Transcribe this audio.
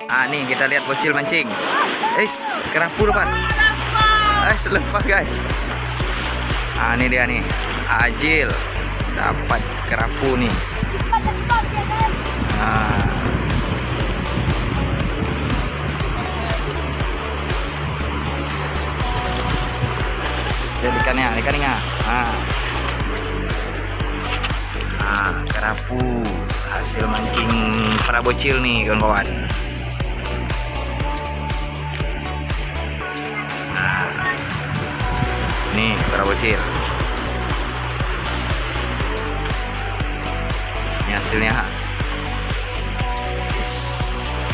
Ah, nih kita lihat bocil mancing. Kerapu depan. Lepas guys. Ah, ini dia nih. Ajil dapat kerapu nih. Ah. Lihat ikannya. Kerapu hasil mancing para bocil nih kawan-kawan. Nih para bocil. Ini hasilnya.